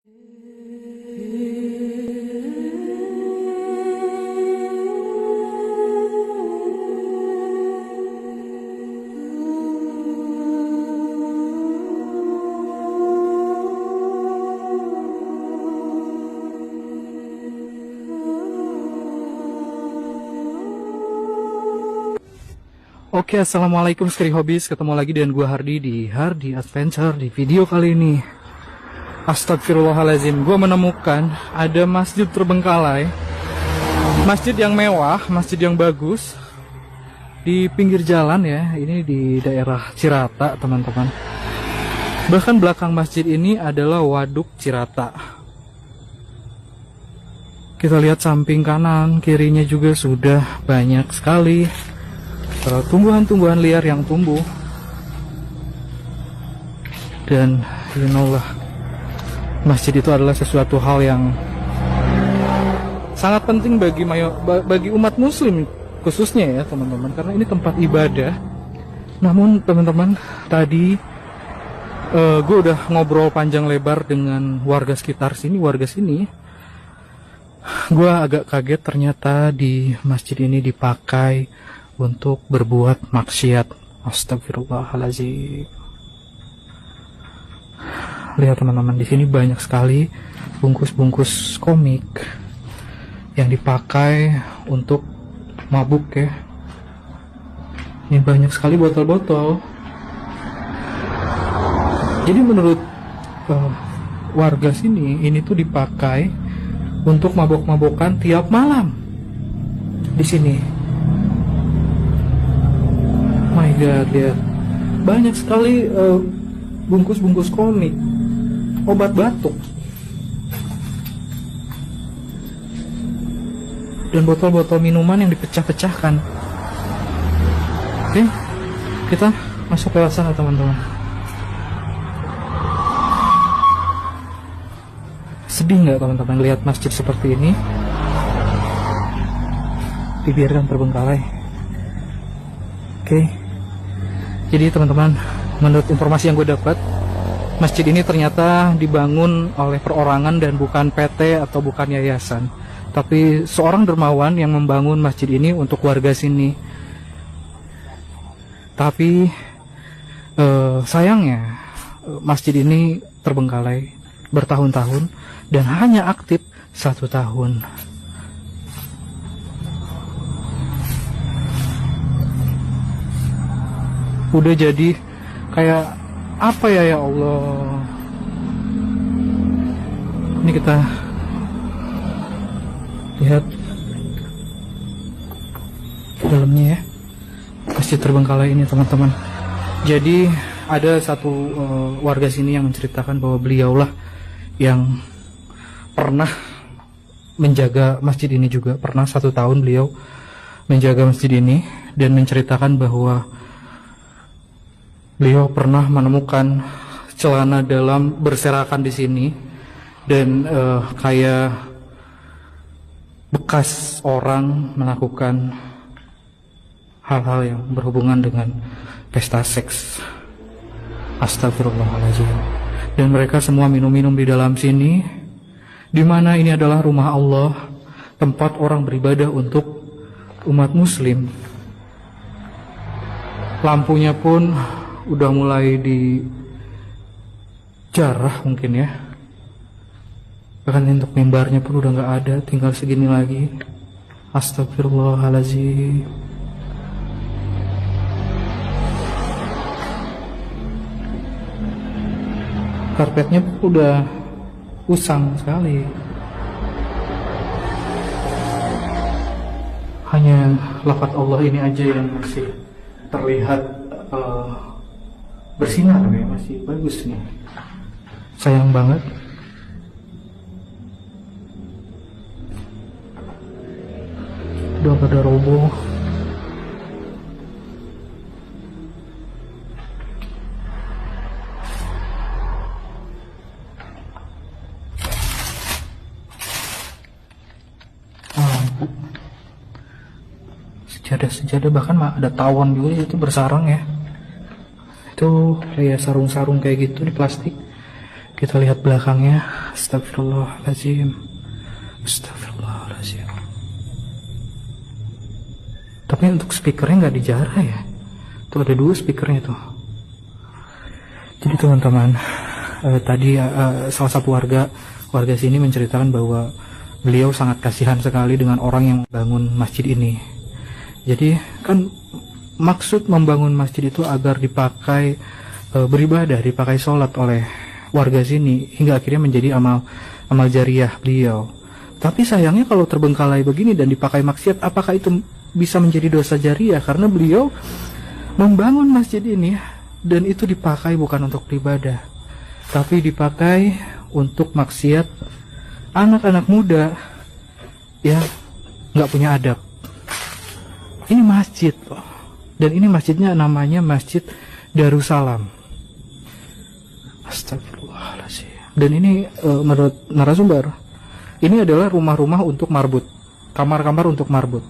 Oke, assalamualaikum Skry Hobbies. Ketemu lagi dengan gue Hardy di Hardy Adventure. Di video kali ini, astagfirullahaladzim, gue menemukan ada masjid terbengkalai, masjid yang mewah, masjid yang bagus di pinggir jalan ya. Ini di daerah Cirata, teman-teman. Bahkan belakang masjid ini adalah waduk Cirata. Kita lihat samping kanan, kirinya juga sudah banyak sekali tumbuhan-tumbuhan liar yang tumbuh. Dan insyaallah, masjid itu adalah sesuatu hal yang sangat penting bagi umat muslim khususnya ya teman-teman, karena ini tempat ibadah. Namun teman-teman, tadi gue udah ngobrol panjang lebar dengan warga sekitar sini, warga sini. Gue agak kaget, ternyata di masjid ini dipakai untuk berbuat maksiat. Astagfirullahaladzim. Lihat teman-teman, di sini banyak sekali bungkus-bungkus komik yang dipakai untuk mabuk ya. Ini banyak sekali botol-botol. Jadi menurut warga sini, ini tuh dipakai untuk mabok-mabokan tiap malam di sini. My God, lihat banyak sekali bungkus-bungkus komik, obat batuk, dan botol-botol minuman yang dipecah-pecahkan. Oke, kita masuk ke sana teman-teman. Sedih nggak teman-teman lihat masjid seperti ini dibiarkan terbengkalai? Oke. Jadi teman-teman, menurut informasi yang gue dapat, masjid ini ternyata dibangun oleh perorangan dan bukan PT atau bukan yayasan, tapi seorang dermawan yang membangun masjid ini untuk warga sini. Tapi sayangnya masjid ini terbengkalai bertahun-tahun dan hanya aktif 1 tahun. Udah jadi kayak apa ya Allah. Ini kita lihat dalamnya ya, masjid terbengkalai ini teman-teman. Jadi ada satu warga sini yang menceritakan bahwa beliaulah yang pernah menjaga masjid ini juga. Pernah 1 tahun beliau menjaga masjid ini dan menceritakan bahwa beliau pernah menemukan celana dalam berserakan di sini dan kayak bekas orang melakukan hal-hal yang berhubungan dengan pesta seks. Astagfirullahaladzim. Dan mereka semua minum-minum di dalam sini, di mana ini adalah rumah Allah, tempat orang beribadah untuk umat muslim. Lampunya pun udah mulai dijarah mungkin ya. Bahkan untuk mimbarnya pun udah nggak ada, tinggal segini lagi. Astagfirullahaladzim. Karpetnya pun udah usang sekali. Hanya lafaz Allah ini aja yang masih terlihat bersinar ya, masih bagus nih. Sayang banget. Udah pada roboh. Sejadah-sejadah, bahkan ada tawon juga itu bersarang ya. Itu kayak sarung-sarung kayak gitu di plastik. Kita lihat belakangnya, Astagfirullahaladzim. Astagfirullahaladzim. Tapi untuk speakernya nggak dijarah ya. Tuh ada 2 speakernya tuh. Jadi teman-teman, tadi salah satu warga sini menceritakan bahwa beliau sangat kasihan sekali dengan orang yang bangun masjid ini. Jadi kan maksud membangun masjid itu agar dipakai beribadah, dipakai sholat oleh warga sini, hingga akhirnya menjadi amal jariah beliau. Tapi sayangnya kalau terbengkalai begini dan dipakai maksiat, apakah itu bisa menjadi dosa jariah? Karena beliau membangun masjid ini dan itu dipakai bukan untuk beribadah, tapi dipakai untuk maksiat anak-anak muda yang nggak punya adab. Ini masjid loh, dan ini masjidnya namanya Masjid Darussalam. Astagfirullahaladzim. Dan ini menurut narasumber, ini adalah rumah-rumah untuk marbut, kamar-kamar untuk marbut.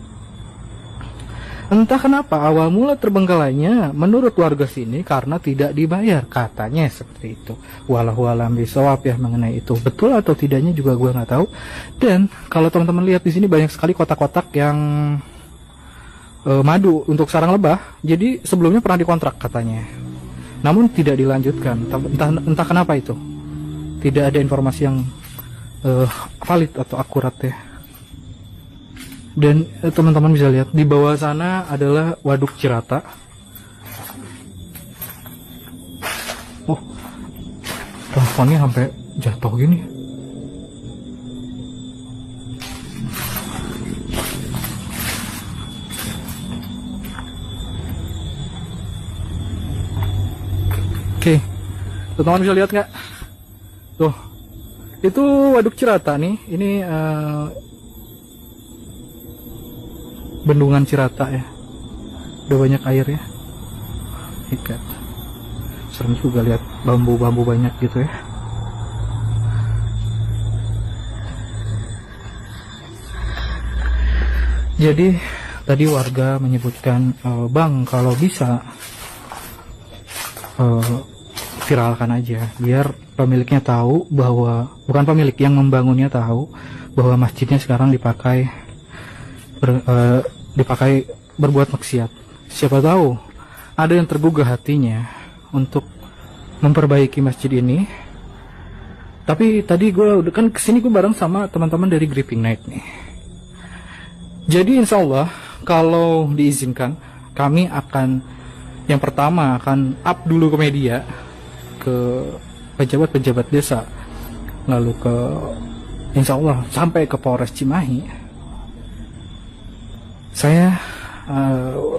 Entah kenapa awal mula terbengkalainya menurut warga sini karena tidak dibayar, katanya seperti itu. Wallahu a'lam bishawab ya mengenai itu. Betul atau tidaknya juga gue nggak tahu. Dan kalau teman-teman lihat di sini banyak sekali kotak-kotak yang madu untuk sarang lebah. Jadi sebelumnya pernah dikontrak katanya, namun tidak dilanjutkan. Entah kenapa itu. Tidak ada informasi yang valid atau akurat ya. Dan teman-teman bisa lihat di bawah sana adalah waduk Cirata. Oh, teleponnya sampai jatuh gini. Oke, teman-teman bisa lihat nggak? Tuh, itu waduk Cirata nih. Ini bendungan Cirata ya, udah banyak air ya. Ikat, serem juga lihat bambu-bambu banyak gitu ya. Jadi tadi warga menyebutkan, bang kalau bisa viralkan aja biar pemiliknya tahu bahwa, bukan pemilik, yang membangunnya tahu bahwa masjidnya sekarang dipakai berbuat maksiat. Siapa tahu ada yang tergugah hatinya untuk memperbaiki masjid ini. Tapi tadi gue udah kan kesini, gue bareng sama teman-teman dari Gripping Night nih. Jadi insya Allah kalau diizinkan, kami akan yang pertama akan up dulu ke media, ke pejabat-pejabat desa, lalu ke insya Allah sampai ke Polres Cimahi. Saya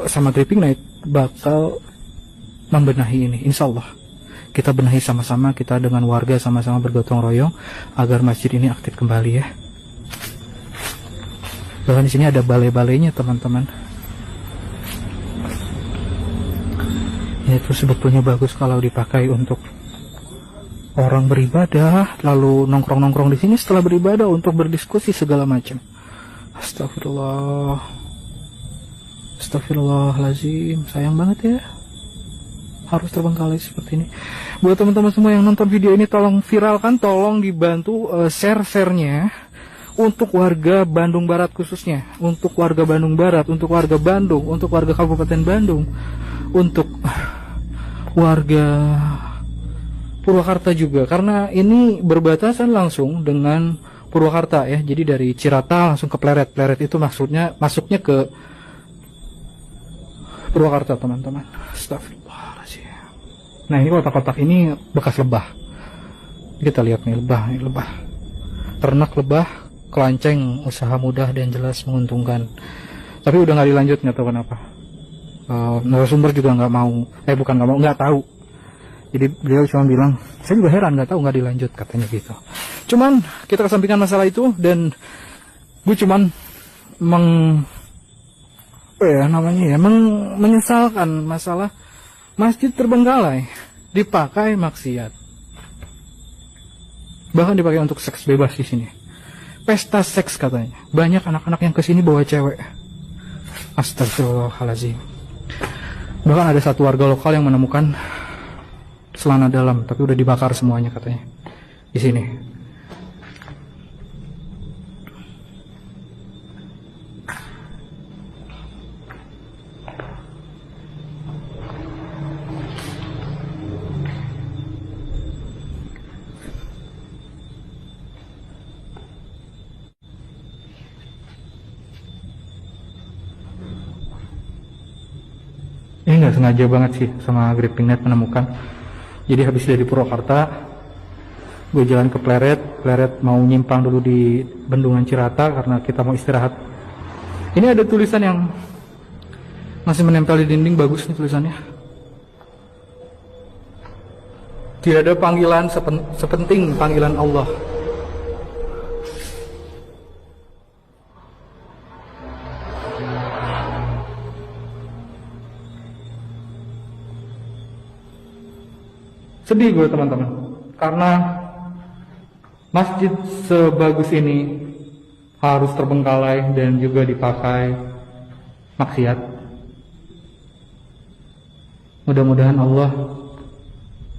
sama Gripping Night bakal membenahi ini, insya Allah. Kita benahi sama-sama, kita dengan warga sama-sama bergotong royong agar masjid ini aktif kembali ya. Bahkan di sini ada balai-balainya teman-teman. Ya, itu sebetulnya bagus kalau dipakai untuk orang beribadah, lalu nongkrong-nongkrong di sini setelah beribadah untuk berdiskusi segala macam. Astagfirullah. Astagfirullahaladzim, sayang banget ya harus terbengkalai seperti ini. Buat teman-teman semua yang nonton video ini, tolong viralkan, tolong dibantu share-nya untuk warga Bandung Barat khususnya, untuk warga Bandung Barat, untuk warga Bandung, untuk warga Kabupaten Bandung, untuk warga Purwakarta juga, karena ini berbatasan langsung dengan Purwakarta ya. Jadi dari Cirata langsung ke Pleret. Pleret itu masuknya ke Purwakarta teman-teman. Astagfirullahaladzim. Nah ini kotak-kotak ini bekas lebah. Kita lihat nih lebah. Ternak lebah, kelanceng, usaha mudah dan jelas menguntungkan. Tapi udah nggak dilanjut, nggak tahu kenapa. Narasumber juga nggak tahu. Jadi beliau cuma bilang, saya juga heran, nggak tahu, nggak dilanjut katanya gitu. Cuman kita kesampingkan masalah itu, dan gue cuman menyesalkan masalah masjid terbengkalai, dipakai maksiat, bahkan dipakai untuk seks bebas di sini. Pesta seks katanya, banyak anak-anak yang kesini bawa cewek. Astagfirullahaladzim. Bahkan ada satu warga lokal yang menemukan celana dalam, tapi udah dibakar semuanya katanya di sini. Ini nggak sengaja banget sih sama Gripping Net menemukan. Jadi habis dari Purwakarta, gue jalan ke Pleret mau nyimpang dulu di Bendungan Cirata karena kita mau istirahat. Ini ada tulisan yang masih menempel di dinding, bagus nih tulisannya. Tidak ada panggilan sepenting panggilan Allah. Sedih gue teman-teman, karena masjid sebagus ini harus terbengkalai dan juga dipakai maksiat. Mudah-mudahan Allah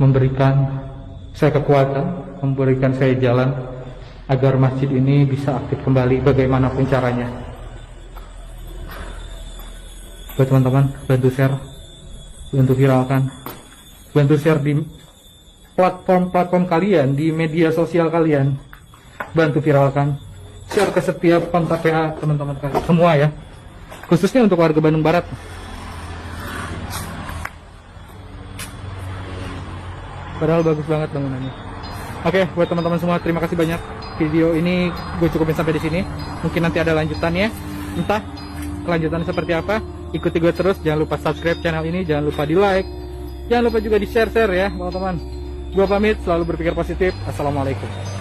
memberikan saya kekuatan, memberikan saya jalan agar masjid ini bisa aktif kembali bagaimanapun caranya. Buat teman-teman, bantu share, bantu viralkan, bantu share di platform kalian, di media sosial kalian, bantu viralkan, share ke setiap kontak WA teman-teman kalian semua ya, khususnya untuk warga Bandung Barat. Padahal bagus banget bangunannya. Oke, buat teman-teman semua, terima kasih banyak. Video ini gue cukupin sampai di sini. Mungkin nanti ada lanjutannya, entah kelanjutannya seperti apa. Ikuti gue terus, jangan lupa subscribe channel ini, jangan lupa di like, jangan lupa juga di share ya teman-teman. Gua pamit, selalu berpikir positif. Assalamualaikum.